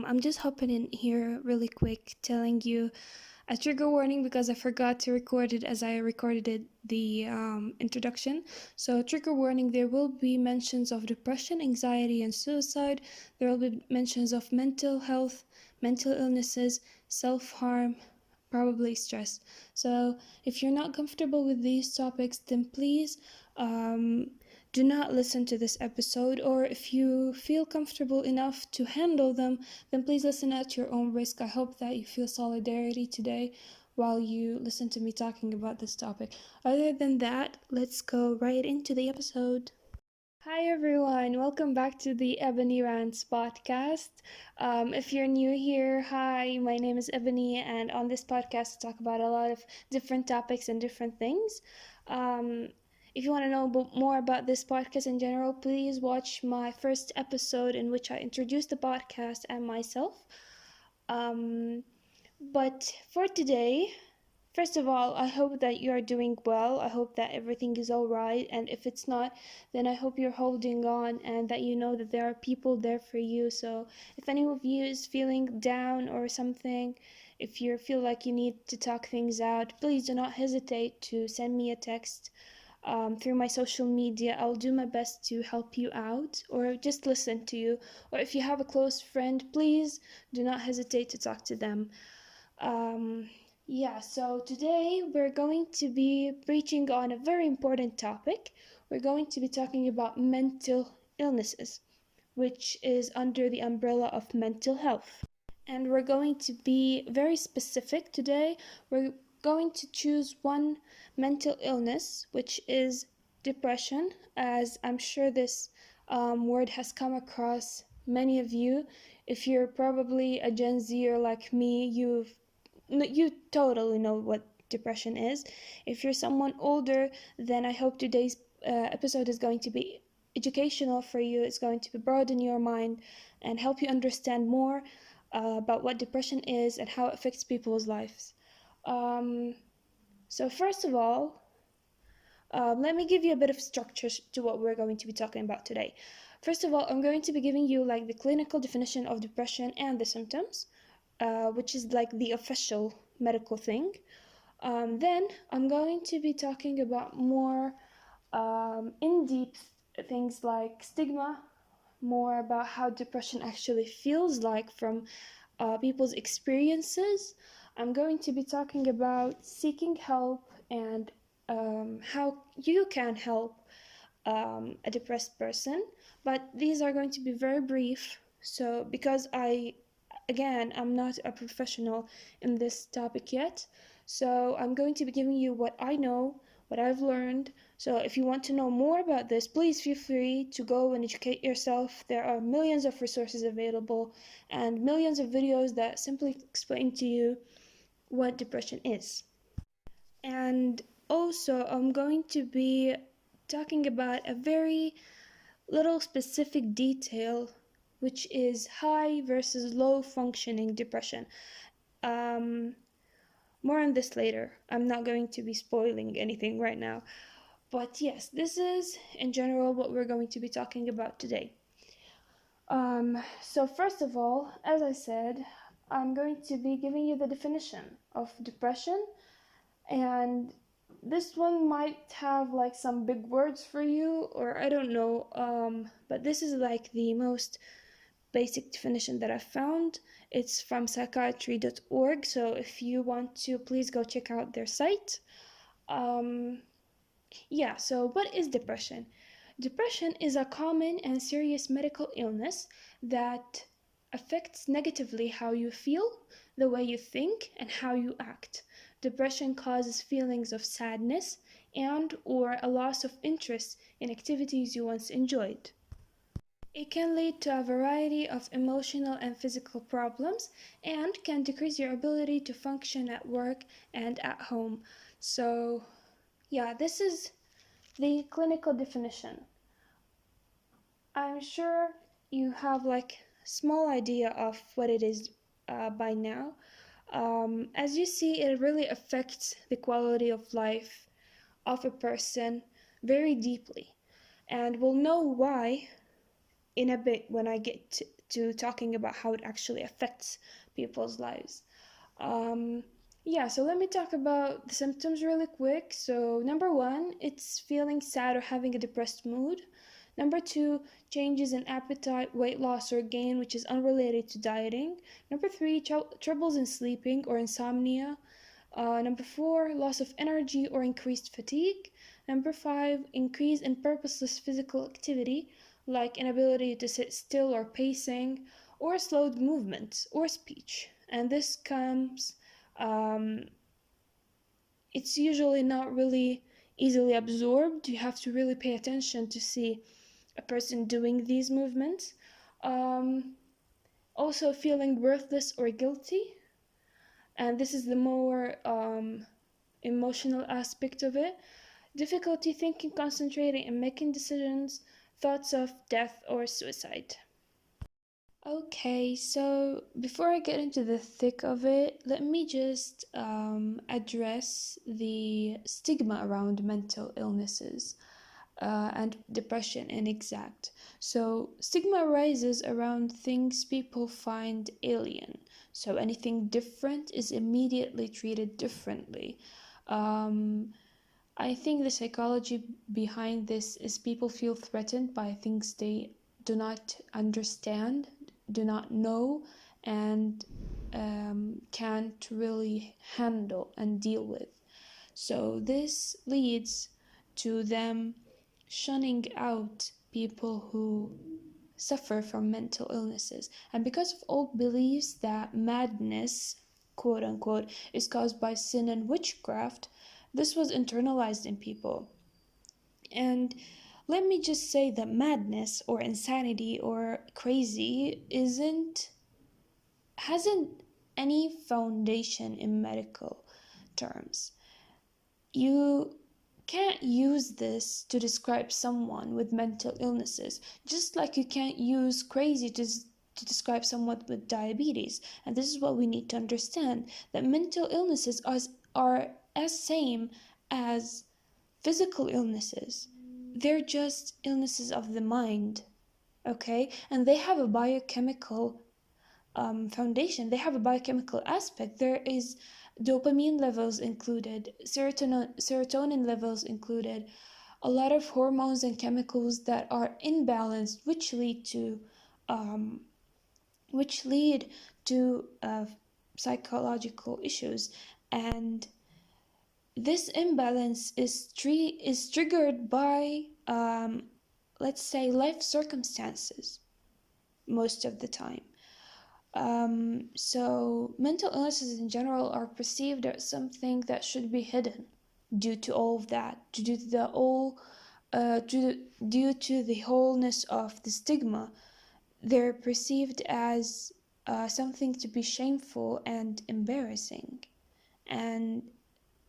I'm just hopping in here really quick, telling you a trigger warning because I forgot to record it as I recorded the introduction. So, trigger warning, there will be mentions of depression, anxiety, and suicide. There will be mentions of mental health, mental illnesses, self harm, probably stress. So, if you're not comfortable with these topics, then please do not listen to this episode, or if you feel comfortable enough to handle them, then please listen at your own risk. I hope that you feel solidarity today while you listen to me talking about this topic. Other than that, let's go right into the episode. Hi everyone, welcome back to the Ebony Rants podcast. If you're new here, hi, my name is Ebony, and on this podcast, I talk about a lot of different topics and different things. If you want to know more about this podcast in general, please watch my first episode in which I introduced the podcast and myself. But for today, first of all, I hope that you are doing well. I hope that everything is all right. And if it's not, then I hope you're holding on and that you know that there are people there for you. So if any of you is feeling down or something, if you feel like you need to talk things out, please do not hesitate to send me a text through my social media. I'll do my best to help you out or just listen to you. Or if you have a close friend, please do not hesitate to talk to them. So today we're going to be preaching on a very important topic. We're going to be talking about mental illnesses, which is under the umbrella of mental health. And we're going to be very specific today. We're going to choose one mental illness, which is depression, as I'm sure this word has come across many of you. If you're probably a Gen Zer like me, you totally know what depression is. If you're someone older, then I hope today's episode is going to be educational for you. It's going to broaden your mind and help you understand more about what depression is and how it affects people's lives. So first of all, let me give you a bit of structure to what we're going to be talking about today. First of all, I'm going to be giving you like the clinical definition of depression and the symptoms, which is like the official medical thing. Then I'm going to be talking about more in-depth things like stigma, more about how depression actually feels like from people's experiences. I'm going to be talking about seeking help and how you can help a depressed person. But these are going to be very brief. So because I'm not a professional in this topic yet, so I'm going to be giving you what I know, what I've learned. So if you want to know more about this, please feel free to go and educate yourself. There are millions of resources available and millions of videos that simply explain to you what depression is. And also, I'm going to be talking about a very little specific detail, which is high versus low functioning depression. More on this later. I'm not going to be spoiling anything right now. But yes, this is in general what we're going to be talking about today. So first of all, as I said, I'm going to be giving you the definition of depression, and this one might have like some big words for you, or I don't know, but this is like the most basic definition that I found. It's from psychiatry.org, so if you want to, please go check out their site. So what is depression? Depression is a common and serious medical illness that affects negatively how you feel, the way you think, and how you act. Depression causes feelings of sadness and or a loss of interest in activities you once enjoyed. It can lead to a variety of emotional and physical problems and can decrease your ability to function at work and at home. So, this is the clinical definition. I'm sure you have like a small idea of what it is by now. As you see, it really affects the quality of life of a person very deeply. And we'll know why in a bit when I get to talking about how it actually affects people's lives. So let me talk about the symptoms really quick. So, number one, it's feeling sad or having a depressed mood. Number two, changes in appetite, weight loss, or gain, which is unrelated to dieting. Number three, troubles in sleeping or insomnia. Number four, loss of energy or increased fatigue. Number five, increase in purposeless physical activity, like inability to sit still or pacing, or slowed movements or speech. And this comes, it's usually not really easily absorbed. You have to really pay attention to see a person doing these movements. Also, feeling worthless or guilty. And this is the more emotional aspect of it. Difficulty thinking, concentrating, and making decisions, thoughts of death or suicide. Okay, so before I get into the thick of it, let me just address the stigma around mental illnesses and depression in exact. So, stigma arises around things people find alien. So, anything different is immediately treated differently. I think the psychology behind this is people feel threatened by things they do not understand, do not know, and can't really handle and deal with. So this leads to them shunning out people who suffer from mental illnesses. And because of old beliefs that madness, quote unquote, is caused by sin and witchcraft, this was internalized in people. And let me just say that madness or insanity or crazy hasn't any foundation in medical terms. You can't use this to describe someone with mental illnesses, just like you can't use crazy to describe someone with diabetes. And this is what we need to understand, that mental illnesses are as same as physical illnesses. They're just illnesses of the mind, okay? And they have a biochemical foundation. They have a biochemical aspect. There is dopamine levels included, serotonin levels included, a lot of hormones and chemicals that are imbalanced, which lead to psychological issues. And this imbalance is triggered by, let's say, life circumstances most of the time. So mental illnesses in general are perceived as something that should be hidden due to all of that, due to the wholeness of the stigma. They're perceived as something to be shameful and embarrassing and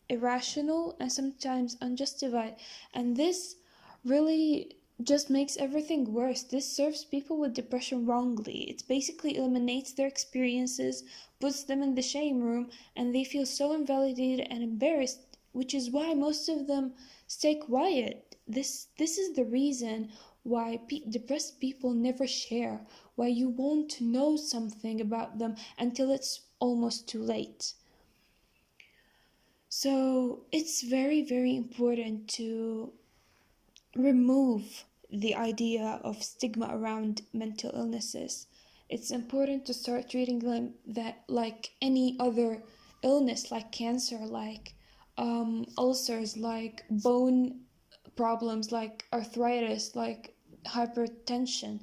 irrational and sometimes unjustified. And this really just makes everything worse. This serves people with depression wrongly. It basically eliminates their experiences, puts them in the shame room, and they feel so invalidated and embarrassed, which is why most of them stay quiet. This is the reason why depressed people never share, why you won't know something about them until it's almost too late. So it's very, very important to remove the idea of stigma around mental illnesses. It's important to start treating them like any other illness, like cancer, like ulcers, like bone problems, like arthritis, like hypertension.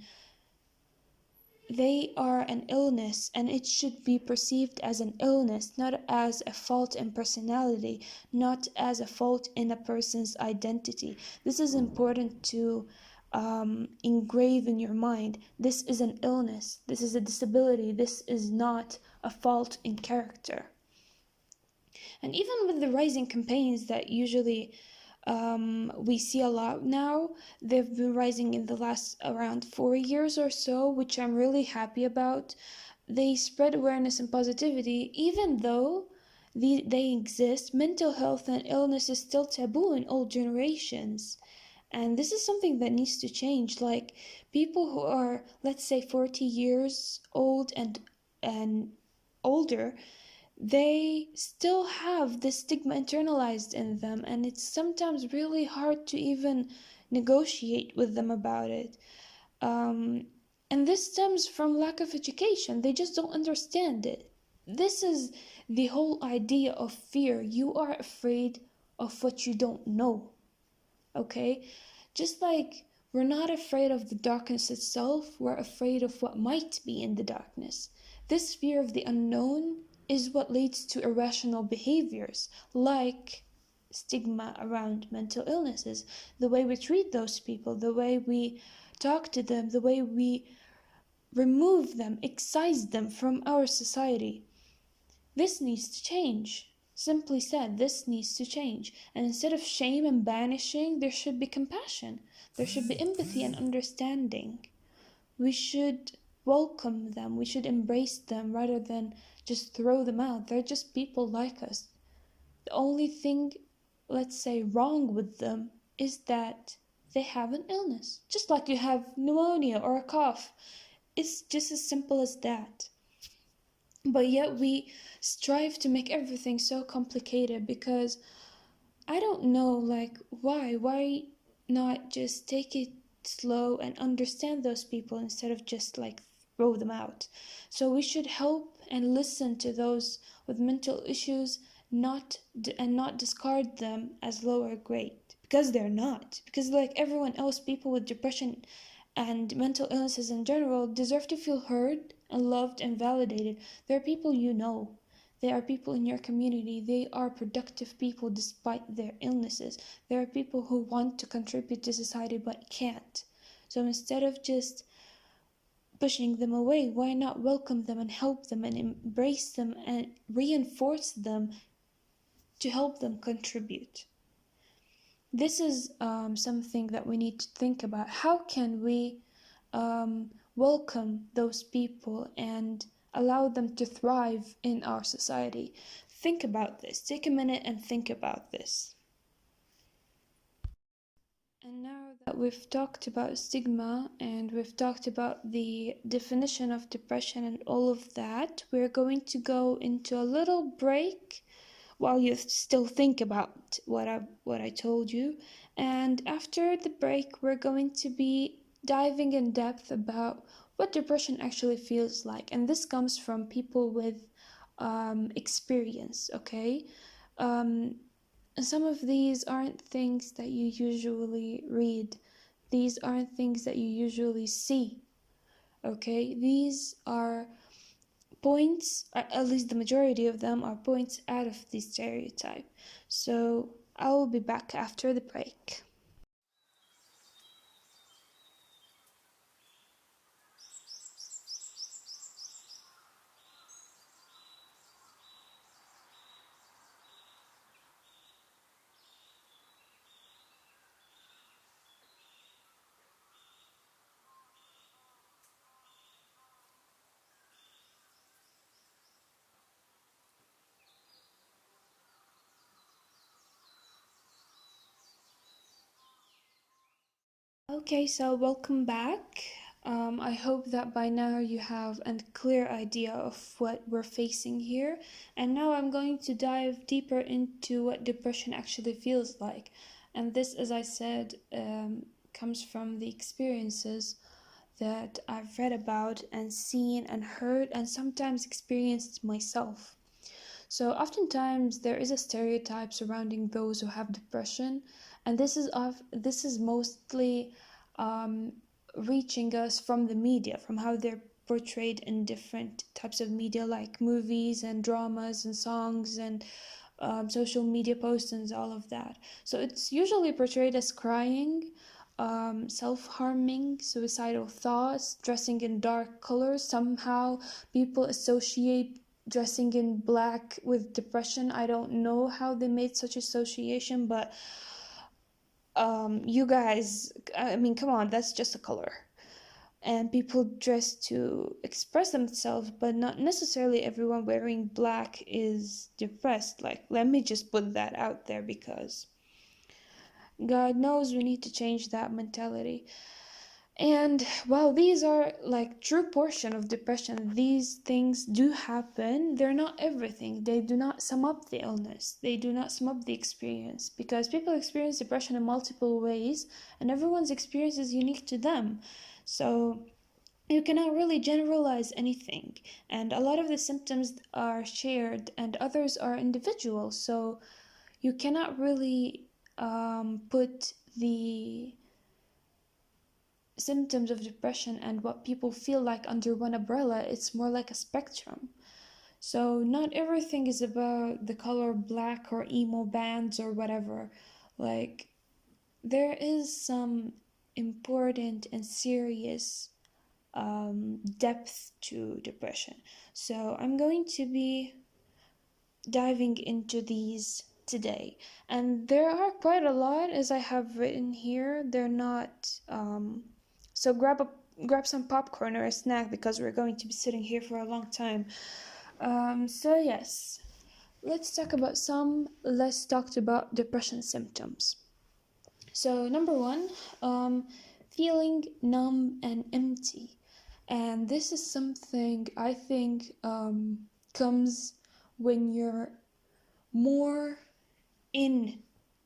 They are an illness, and it should be perceived as an illness, not as a fault in personality, not as a fault in a person's identity. This is important to engrave in your mind. This is an illness. This is a disability. This is not a fault in character. And even with the rising campaigns that usually we see a lot now, they've been rising in the last around 4 years or so, which I'm really happy about. They spread awareness and positivity. Even though they exist, mental health and illness is still taboo in old generations. And this is something that needs to change. Like people who are, let's say, 40 years old and older, they still have this stigma internalized in them, and it's sometimes really hard to even negotiate with them about it. Um, and this stems from lack of education. They just don't understand it. This is the whole idea of fear. You are afraid of what you don't know, okay? Just like we're not afraid of the darkness itself, we're afraid of what might be in the darkness. This fear of the unknown is what leads to irrational behaviors, like stigma around mental illnesses, the way we treat those people, the way we talk to them, the way we remove them, excise them from our society. This needs to change. Simply said, this needs to change. And instead of shame and banishing, there should be compassion. There should be empathy and understanding. We should welcome them. We should embrace them rather than just throw them out. They're just people like us. The only thing, let's say, wrong with them is that they have an illness. Just like you have pneumonia or a cough. It's just as simple as that. But yet we strive to make everything so complicated because I don't know, like, why not just take it slow and understand those people instead of just like throw them out. So we should help and listen to those with mental issues, not discard them as lower grade, because they're not. Because like everyone else, people with depression and mental illnesses in general deserve to feel heard and loved and validated. There are people you know. There are people in your community. They are productive people despite their illnesses. There are people who want to contribute to society but can't. So instead of just pushing them away, why not welcome them and help them and embrace them and reinforce them to help them contribute? This is something that we need to think about. How can we welcome those people and allow them to thrive in our society? Think about this. Take a minute and think about this. And now that we've talked about stigma and we've talked about the definition of depression and all of that, we're going to go into a little break while you still think about what I told you. And after the break, we're going to be diving in depth about what depression actually feels like. And this comes from people with experience, okay? Some of these aren't things that you usually read. These aren't things that you usually see, okay? These are points, at least the majority of them are points out of the stereotype. So I will be back after the break. Okay, so welcome back. I hope that by now you have a clear idea of what we're facing here. And now I'm going to dive deeper into what depression actually feels like. And this, as I said, comes from the experiences that I've read about and seen and heard and sometimes experienced myself. So oftentimes there is a stereotype surrounding those who have depression, and this is mostly reaching us from the media, from how they're portrayed in different types of media like movies and dramas and songs and social media posts and all of that. So it's usually portrayed as crying, self-harming, suicidal thoughts, dressing in dark colors. Somehow people associate dressing in black with depression. I don't know how they made such association, but you guys, I mean, come on, that's just a color. And people dress to express themselves, but not necessarily everyone wearing black is depressed. Like, let me just put that out there because God knows we need to change that mentality. And while these are like true portion of depression, these things do happen. They're not everything. They do not sum up the illness. They do not sum up the experience, because people experience depression in multiple ways and everyone's experience is unique to them. So you cannot really generalize anything. And a lot of the symptoms are shared and others are individual. So you cannot really put the symptoms of depression and what people feel like under one umbrella. It's more like a spectrum. So not everything is about the color black or emo bands or whatever. Like, there is some important and serious depth to depression. So I'm going to be diving into these today. And there are quite a lot, as I have written here. They're not so grab some popcorn or a snack, because we're going to be sitting here for a long time. So yes, let's talk about some less talked about depression symptoms. So number one, feeling numb and empty. And this is something I think comes when you're more in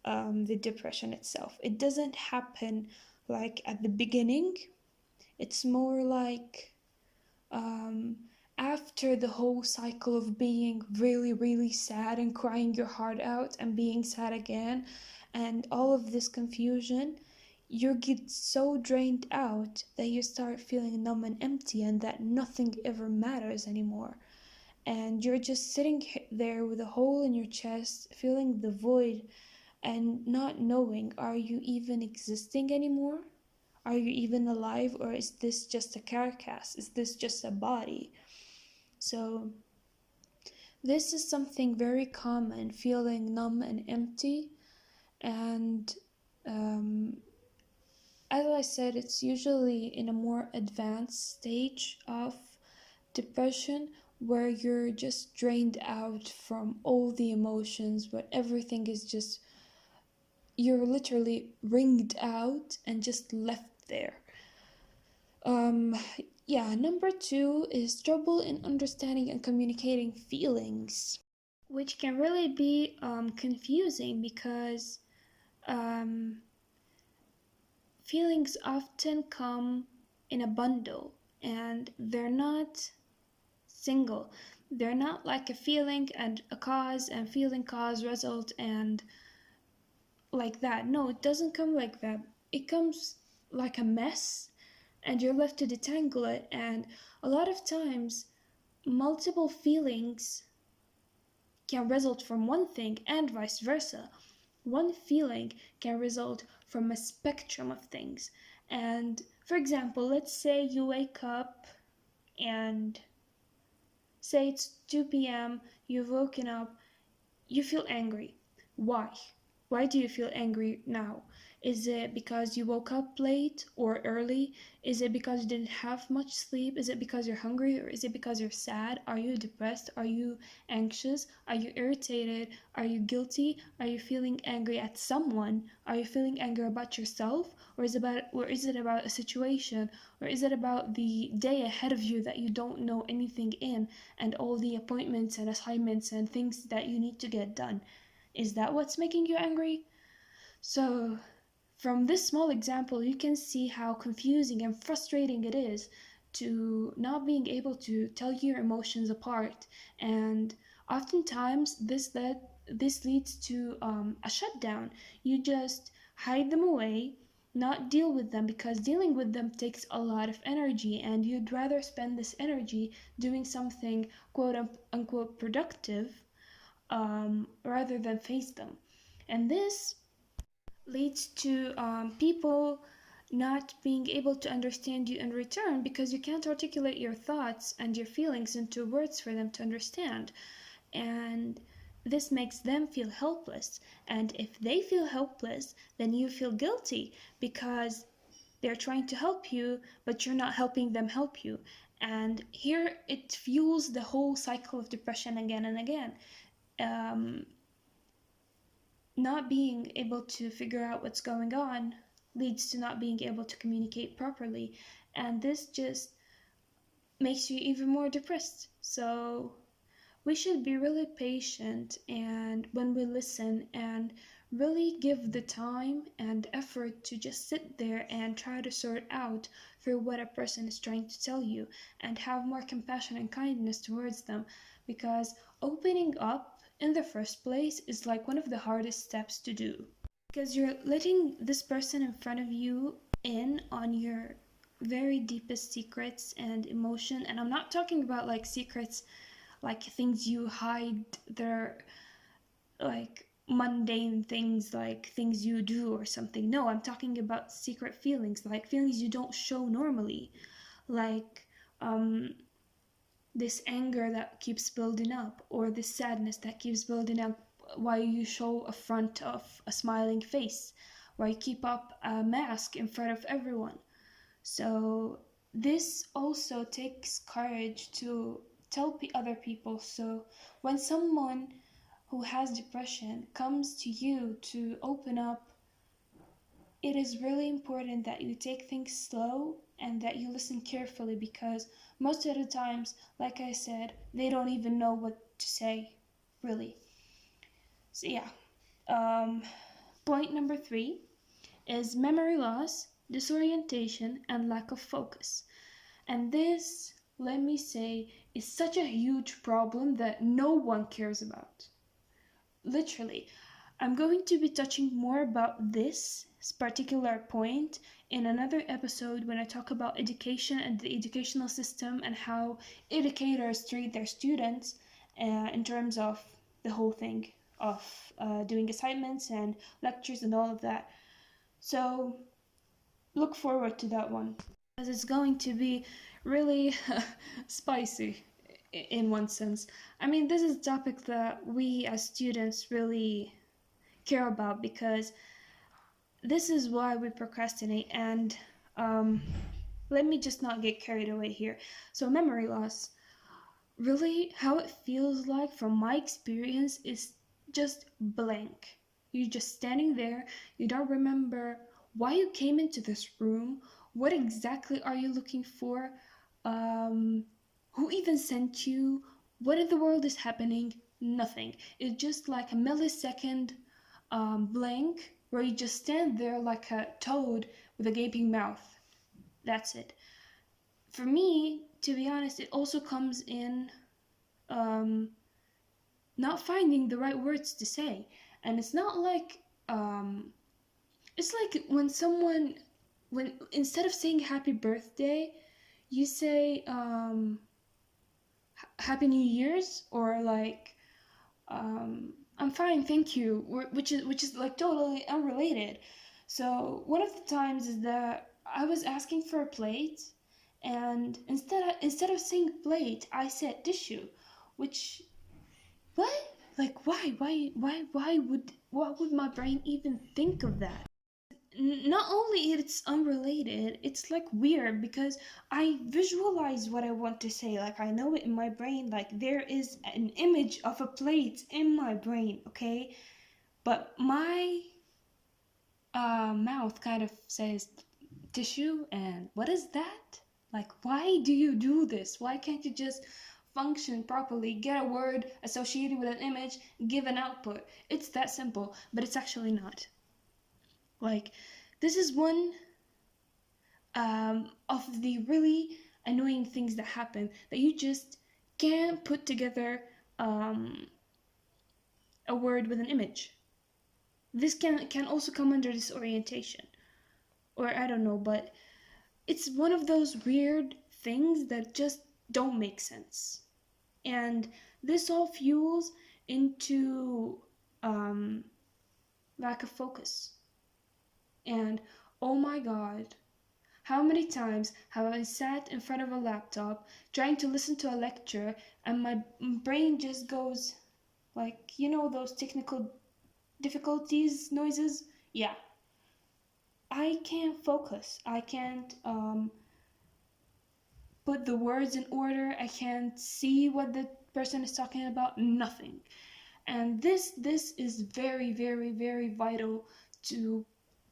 the depression itself. It doesn't happen like at the beginning. It's more like after the whole cycle of being really, really sad and crying your heart out and being sad again, and all of this confusion, you get so drained out that you start feeling numb and empty, and that nothing ever matters anymore. And you're just sitting there with a hole in your chest, feeling the void and not knowing, are you even existing anymore? Are you even alive, or is this just a carcass? Is this just a body? So this is something very common, feeling numb and empty. And as I said, it's usually in a more advanced stage of depression, where you're just drained out from all the emotions, where everything is just, you're literally wringed out and just left there. Number two is trouble in understanding and communicating feelings, which can really be confusing, because feelings often come in a bundle and they're not single. They're not like a feeling and a cause and feeling cause result and like that. No, it doesn't come like that. It comes like a mess and you're left to detangle it. And a lot of times, multiple feelings can result from one thing and vice versa. One feeling can result from a spectrum of things. And for example, let's say you wake up and say it's 2 p.m., you've woken up, you feel angry. Why? Why do you feel angry now? Is it because you woke up late or early? Is it because you didn't have much sleep? Is it because you're hungry, or is it because you're sad? Are you depressed? Are you anxious? Are you irritated? Are you guilty? Are you feeling angry at someone? Are you feeling angry about yourself? Or is it about a situation? Or is it about the day ahead of you that you don't know anything in, and all the appointments and assignments and things that you need to get done? Is that what's making you angry? So, from this small example, you can see how confusing and frustrating it is to not being able to tell your emotions apart. And oftentimes, this leads to a shutdown. You just hide them away, not deal with them, because dealing with them takes a lot of energy, and you'd rather spend this energy doing something quote unquote productive rather than face them. And this leads to people not being able to understand you in return, because you can't articulate your thoughts and your feelings into words for them to understand. And this makes them feel helpless. And if they feel helpless, then you feel guilty, because they're trying to help you, but you're not helping them help you. And here it fuels the whole cycle of depression again and again. Um, not being able to figure out what's going on leads to not being able to communicate properly, and this just makes you even more depressed. So we should be really patient and when we listen and really give the time and effort to just sit there and try to sort out through what a person is trying to tell you, and have more compassion and kindness towards them, because opening up in the first place is like one of the hardest steps to do, because you're letting this person in front of you in on your very deepest secrets and emotion. And I'm not talking about like secrets like things you hide, they're like mundane things, like things you do or something. No, I'm talking about secret feelings, like feelings you don't show normally, like this anger that keeps building up, or this sadness that keeps building up while you show a front of a smiling face, while you keep up a mask in front of everyone. So this also takes courage to tell other people. So when someone who has depression comes to you to open up, it is really important that you take things slow and that you listen carefully, because most of the times, like I said, they don't even know what to say, really. So yeah, point number 3 is memory loss, disorientation, and lack of focus. And this, let me say, is such a huge problem that no one cares about. Literally, I'm going to be touching more about this particular point in another episode when I talk about education and the educational system and how educators treat their students in terms of the whole thing of doing assignments and lectures and all of that. So look forward to that one, because it's going to be really spicy in one sense. I mean, this is a topic that we as students really care about, because this is why we procrastinate. And let me just not get carried away here. So memory loss, really how it feels like from my experience is just blank. You're just standing there, you don't remember why you came into this room, what exactly are you looking for, who even sent you, what in the world is happening, nothing. It's just like a millisecond blank where you just stand there like a toad with a gaping mouth. That's it. For me, to be honest, it also comes in not finding the right words to say. And it's not like it's like when instead of saying happy birthday, you say happy New Year's, or like I'm fine, thank you, which is like totally unrelated. So one of the times is that I was asking for a plate, and instead of saying plate, I said tissue, which, what? Like why would my brain even think of that? Not only it's unrelated, it's like weird, because I visualize what I want to say, like I know it in my brain, like there is an image of a plate in my brain, okay, but my mouth kind of says tissue, and what is that? Like, why do you do this? Why can't you just function properly, get a word associated with an image, give an output? It's that simple, but it's actually not. Like, this is one of the really annoying things that happen, that you just can't put together a word with an image. This can also come under disorientation, or I don't know, but it's one of those weird things that just don't make sense. And this all fuels into lack of focus. And oh my god, how many times have I sat in front of a laptop trying to listen to a lecture, and my brain just goes like, you know, those technical difficulties noises? Yeah. I can't focus. I can't put the words in order. I can't see what the person is talking about. Nothing. And this is very, very, very vital to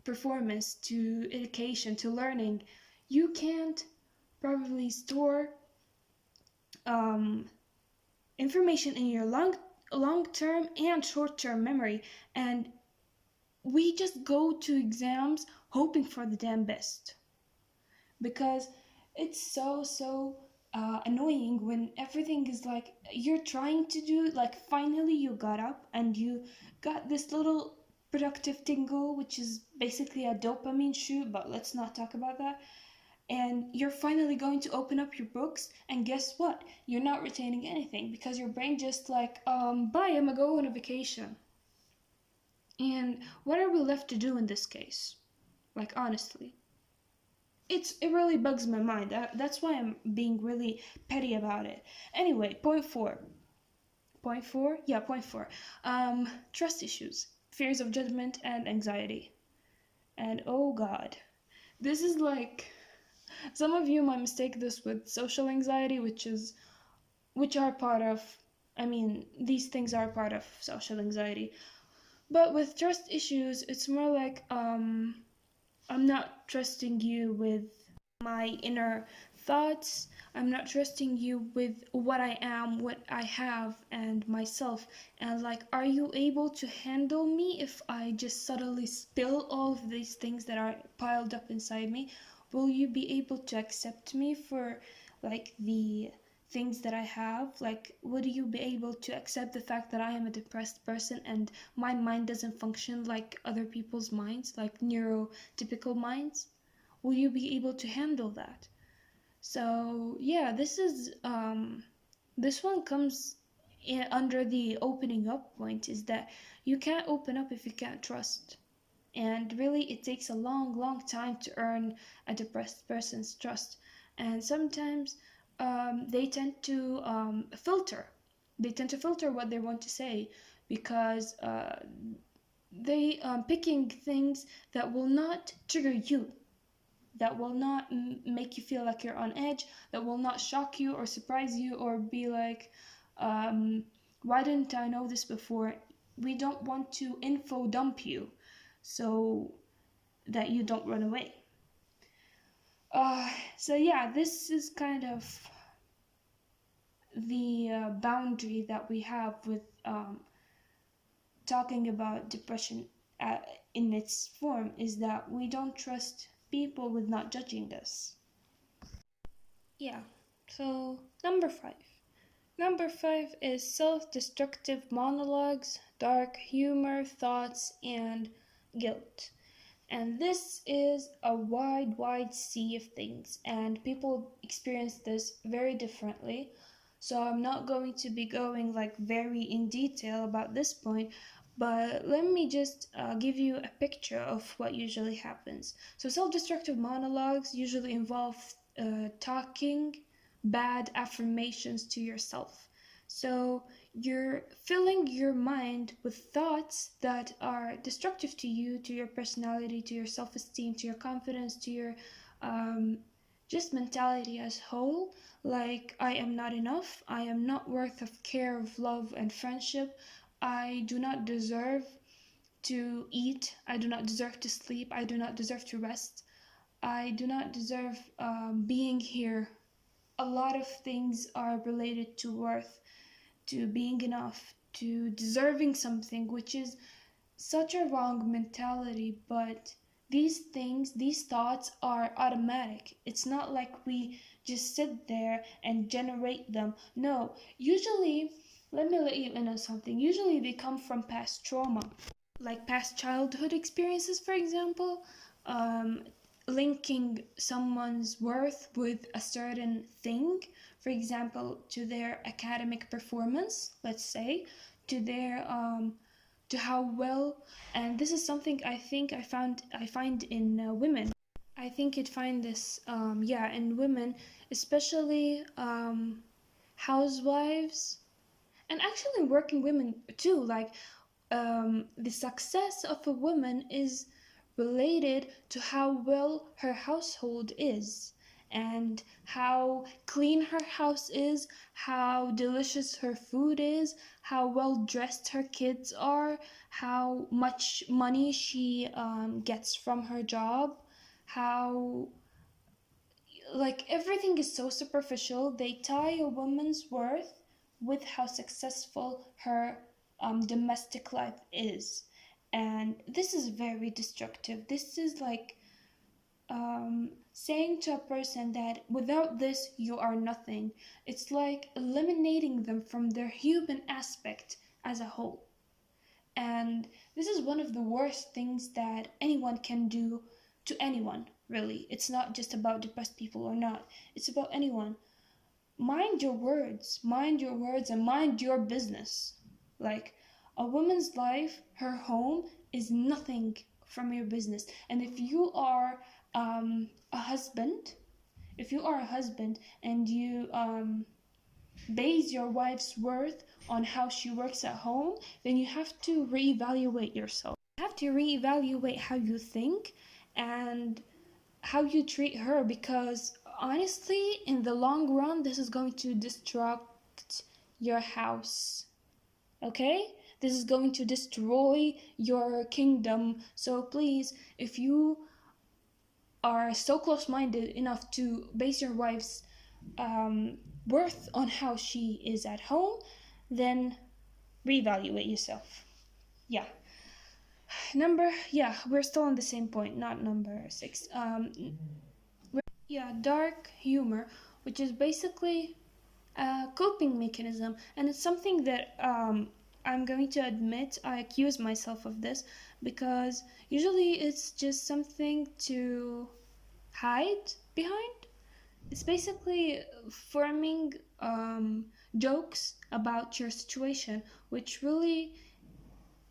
performance, to education, to learning. You can't probably store um, information in your long term and short term memory, and we just go to exams hoping for the damn best, because it's so annoying when everything is like you're trying to do, like finally you got up and you got this little productive tingle, which is basically a dopamine shoot, but let's not talk about that. And you're finally going to open up your books, and guess what, you're not retaining anything because your brain just like bye, I'm gonna go on a vacation. And what are we left to do in this case? Like, honestly, it really bugs my mind. That's why I'm being really petty about it. Anyway, point four. Point four? Yeah, point four. Trust issues, fears of judgment, and anxiety. And oh god, this is like, some of you might mistake this with social anxiety, which are part of, I mean, these things are part of social anxiety. But with trust issues, it's more like I'm not trusting you with my inner thoughts. I'm not trusting you with what I am, what I have, and myself. And like, are you able to handle me if I just suddenly spill all of these things that are piled up inside me? Will you be able to accept me for like the things that I have? Like, would you be able to accept the fact that I am a depressed person and my mind doesn't function like other people's minds, like neurotypical minds? Will you be able to handle that? So yeah, this one comes under the opening up point, is that you can't open up if you can't trust. And really, it takes a long time to earn a depressed person's trust. And sometimes they tend to filter. They tend to filter what they want to say, because they picking things that will not trigger you, that will not make you feel like you're on edge, that will not shock you or surprise you or be like, why didn't I know this before? We don't want to info dump you so that you don't run away. So yeah, this is kind of the boundary that we have with talking about depression in its form, is that we don't trust people with not judging us. Yeah, so number five. Number five is self-destructive monologues, dark humor, thoughts, and guilt. And this is a wide sea of things, and people experience this very differently. So I'm not going to be going like very in detail about this point, but let me just give you a picture of what usually happens. So self-destructive monologues usually involve talking bad affirmations to yourself. So you're filling your mind with thoughts that are destructive to you, to your personality, to your self-esteem, to your confidence, to your just mentality as whole. Like, I am not enough, I am not worth of care, of love and friendship, I do not deserve to eat, I do not deserve to sleep, I do not deserve to rest, I do not deserve being here. A lot of things are related to worth, to being enough, to deserving something, which is such a wrong mentality. But these things, these thoughts are automatic. It's not like we just sit there and generate them. No, usually, let me let you in on something. Usually they come from past trauma, like past childhood experiences, for example. Linking someone's worth with a certain thing, for example, to their academic performance, let's say, to their to how well. And this is something I think I find in women. I think you'd find this yeah, in women, especially housewives, and actually working women too. Like, the success of a woman is related to how well her household is, and how clean her house is, how delicious her food is, how well dressed her kids are, how much money she gets from her job, how like everything is so superficial. They tie a woman's worth with how successful her domestic life is. And this is very destructive. This is like saying to a person that without this you are nothing. It's like eliminating them from their human aspect as a whole. And this is one of the worst things that anyone can do to anyone, really. It's not just about depressed people or not, it's about anyone. Mind your words, and mind your business. Like, a woman's life, her home, is nothing from your business. And if you are a husband, if you are a husband and you base your wife's worth on how she works at home, then you have to reevaluate yourself. You have to reevaluate how you think and how you treat her, because honestly, in the long run, this is going to destruct your house. Okay? This is going to destroy your kingdom. So please, if you are so close-minded enough to base your wife's worth on how she is at home, then reevaluate yourself. Yeah. We're still on the same point, not number 6. Dark humor, which is basically a coping mechanism, and it's something that I'm going to admit I accuse myself of this, because usually it's just something to hide behind. It's basically forming jokes about your situation, which really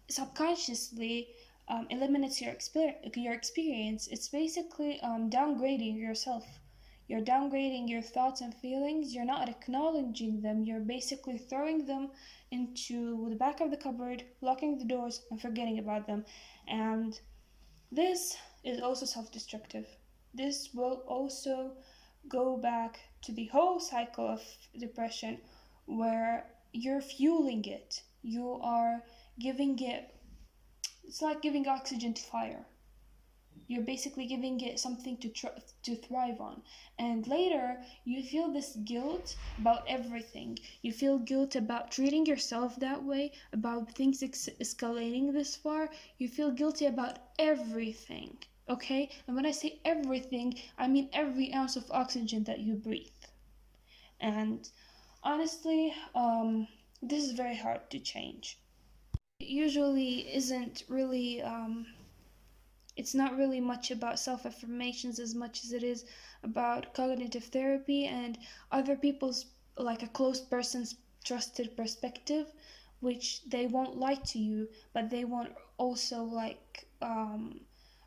subconsciously eliminates your experience. It's basically downgrading yourself. You're downgrading your thoughts and feelings. You're not acknowledging them. You're basically throwing them into the back of the cupboard, locking the doors, and forgetting about them. And this is also self-destructive. This will also go back to the whole cycle of depression, where you're fueling it. You are giving it, it's like giving oxygen to fire. You're basically giving it something to thrive on. And later, you feel this guilt about everything. You feel guilt about treating yourself that way, about things escalating this far. You feel guilty about everything, okay? And when I say everything, I mean every ounce of oxygen that you breathe. And honestly, this is very hard to change. It usually isn't really it's not really much about self-affirmations as much as it is about cognitive therapy and other people's, like a close person's trusted perspective, which they won't lie to you, but they won't also like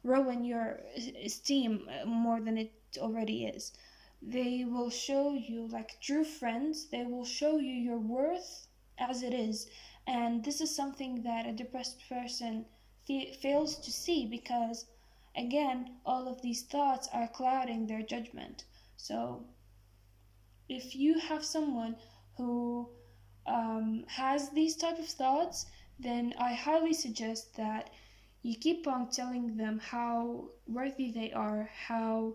ruin your esteem more than it already is. They will show you, like true friends, they will show you your worth as it is. And this is something that a depressed person fails to see, because again, all of these thoughts are clouding their judgment. So if you have someone who has these type of thoughts, then I highly suggest that you keep on telling them how worthy they are, how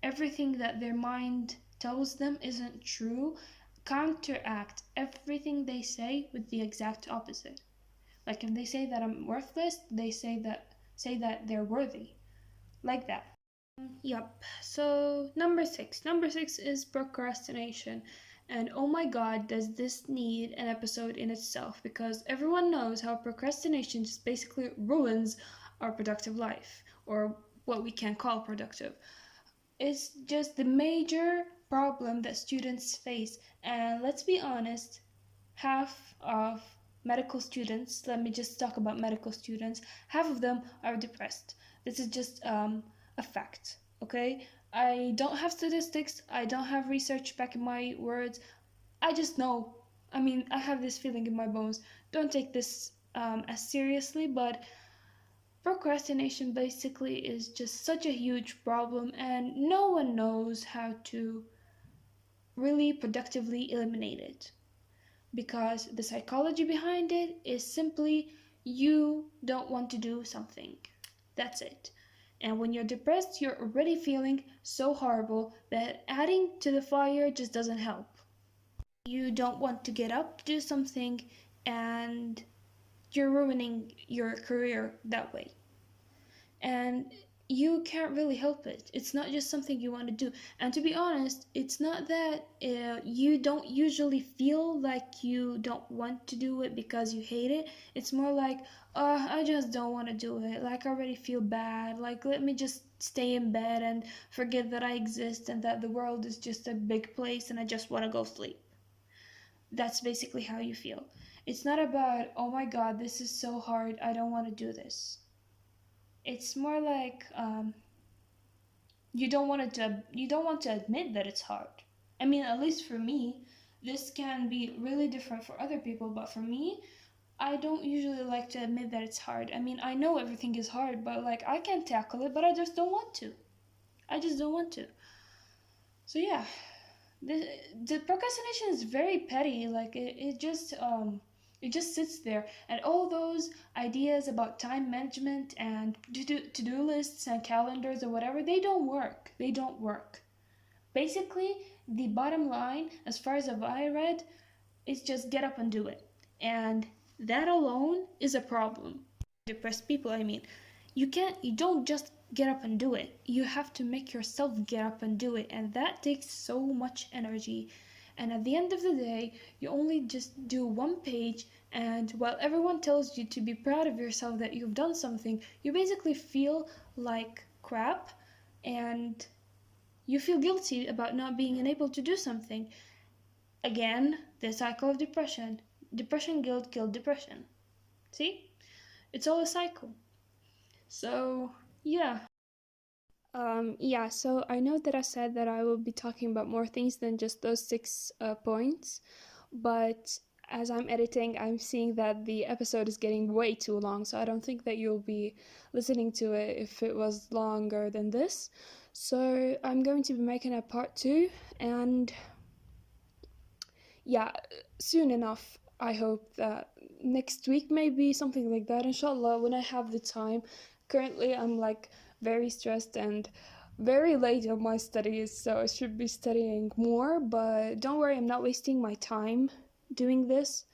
everything that their mind tells them isn't true. Counteract everything they say with the exact opposite. Like if they say that I'm worthless, they say that they're worthy. Like that. Yep. So number 6. Number 6 is procrastination. And oh my god, does this need an episode in itself, because everyone knows how procrastination just basically ruins our productive life, or what we can call productive. It's just the major problem that students face. And let's be honest, half of medical students, let me just talk about medical students, half of them are depressed. This is just a fact, okay? I don't have statistics, I don't have research backing my words, I just know. I mean, I have this feeling in my bones. Don't take this as seriously, but procrastination basically is just such a huge problem, and no one knows how to really productively eliminate it. because the psychology behind it is simply you don't want to do something. That's it. And when you're depressed, you're already feeling so horrible that adding to the fire just doesn't help. You don't want to get up, do something, and you're ruining your career that way. And you can't really help it. It's not just something you want to do. And to be honest, it's not that you don't usually feel like you don't want to do it because you hate it. It's more like, oh, I just don't want to do it. Like, I already feel bad. Like, let me just stay in bed and forget that I exist and that the world is just a big place and I just want to go sleep. That's basically how you feel. It's not about, oh my god, this is so hard, I don't want to do this. It's more like you don't want to admit that it's hard. I mean, at least for me, this can be really different for other people, but for me, I don't usually like to admit that it's hard. I mean, I know everything is hard, but like I can tackle it, but I just don't want to. I just don't want to. So yeah, the procrastination is very petty. Like it just sits there, and all those ideas about time management and to-do lists and calendars or whatever, they don't work. Basically, the bottom line, as far as I read, is just get up and do it, and that alone is a problem. Depressed people, I mean, you don't just get up and do it. You have to make yourself get up and do it, and that takes so much energy. And at the end of the day, you only just do one page, and while everyone tells you to be proud of yourself that you've done something, you basically feel like crap, and you feel guilty about not being able to do something. Again, the cycle of depression. Depression, guilt, depression. See? It's all a cycle. So, yeah. Yeah, so I know that I said that I will be talking about more things than just those 6 points, but as I'm editing, I'm seeing that the episode is getting way too long, so I don't think that you'll be listening to it if it was longer than this. So I'm going to be making a part 2, and yeah, soon enough. I hope that next week, maybe something like that, inshallah, when I have the time. Currently, I'm like very stressed and very late on my studies, so I should be studying more, but don't worry, I'm not wasting my time doing this.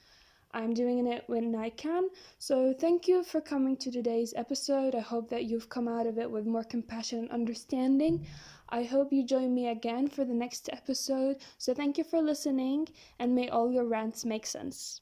I'm doing it when I can. So thank you for coming to today's episode. I hope that you've come out of it with more compassion and understanding. I hope you join me again for the next episode. So thank you for listening, and may all your rants make sense.